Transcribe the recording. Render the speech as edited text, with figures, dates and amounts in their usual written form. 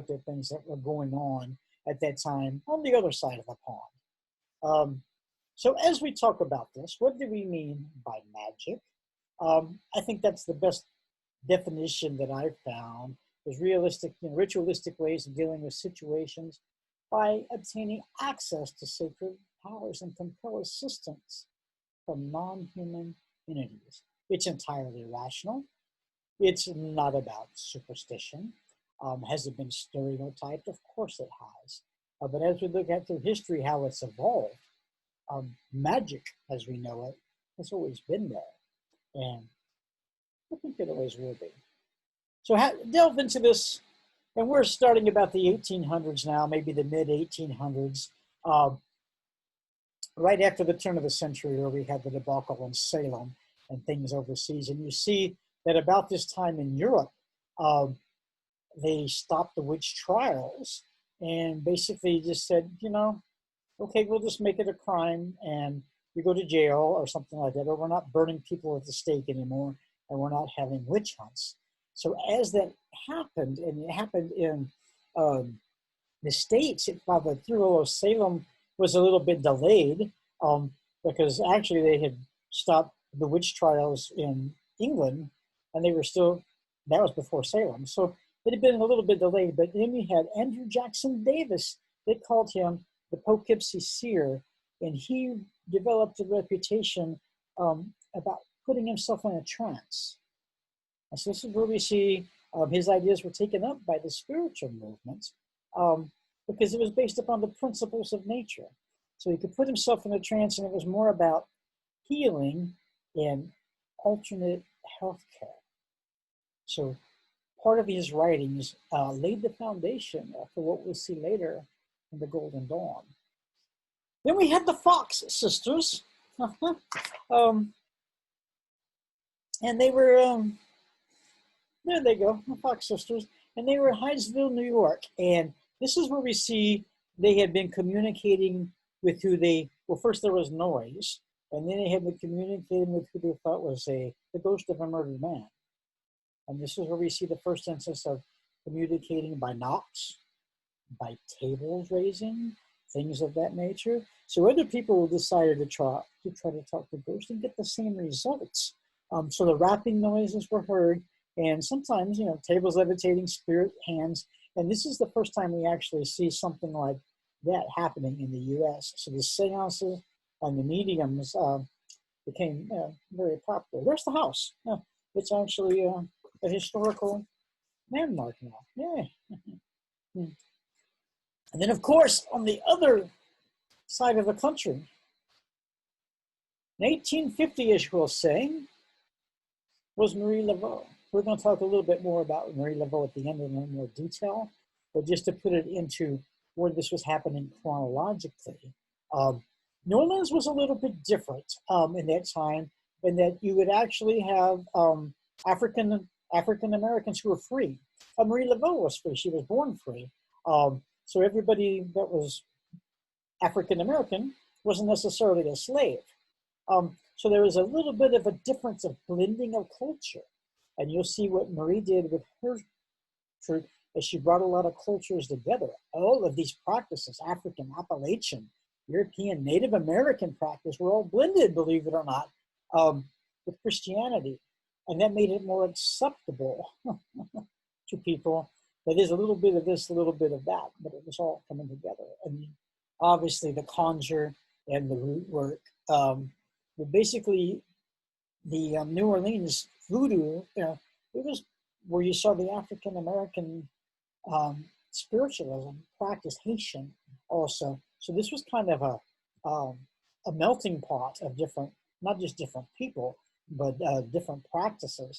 at the things that were going on at that time on the other side of the pond. So as we talk about this, what do we mean by magic? I think that's the best definition that I've found is realistic, ritualistic ways of dealing with situations by obtaining access to sacred powers and compel assistance from non-human entities. It's entirely rational. It's not about superstition. Has it been stereotyped? Of course it has. But as we look at through history how it's evolved, magic as we know it has always been there. And I think it always will be. So delve into this, and we're starting about the 1800s now, maybe the mid-1800s, right after the turn of the century where we had the debacle in Salem and things overseas. And you see that about this time in Europe, they stopped the witch trials and basically just said, okay, we'll just make it a crime and you go to jail or something like that, or we're not burning people at the stake anymore and we're not having witch hunts. So as that happened, and it happened in the States, although Salem was a little bit delayed because actually they had stopped the witch trials in England and they were still, that was before Salem. So it had been a little bit delayed, but then we had Andrew Jackson Davis. They called him the Poughkeepsie Seer, and he developed a reputation about putting himself in a trance. And so this is where we see his ideas were taken up by the spiritual movement because it was based upon the principles of nature. So he could put himself in a trance, and it was more about healing and alternate healthcare. So part of his writings laid the foundation for what we'll see later in the Golden Dawn. Then we had the Fox sisters. And they were, there they go, the Fox sisters. And they were in Hydesville, New York. And this is where we see they had been communicating with who they, well, first there was noise. And then they had been communicating with who they thought was the ghost of a murdered man. And this is where we see the first instance of communicating by knocks, by tables raising, things of that nature. So other people decided to try to talk to ghosts and get the same results. So the rapping noises were heard, and sometimes, tables levitating, spirit hands. And this is the first time we actually see something like that happening in the U.S. So the seances and the mediums became very popular. There's the house. It's actually a historical landmark now. Yeah. And then, of course, on the other side of the country, in 1850-ish, we'll say, was Marie Laveau. We're going to talk a little bit more about Marie Laveau at the end in more detail, but just to put it into where this was happening chronologically. New Orleans was a little bit different in that time, in that you would actually have African Americans who were free. Marie Laveau was free. She was born free. So everybody that was African American wasn't necessarily a slave. So there was a little bit of a difference of blending of culture. And you'll see what Marie did with her troop as she brought a lot of cultures together. All of these practices, African, Appalachian, European, Native American practice, were all blended, believe it or not, with Christianity. And that made it more acceptable to people. That is a little bit of this, a little bit of that, but it was all coming together. And obviously the conjure and the root work. But basically, the New Orleans voodoo, it was where you saw the African American spiritualism practice, Haitian also. So this was kind of a melting pot of different, not just different people, but different practices.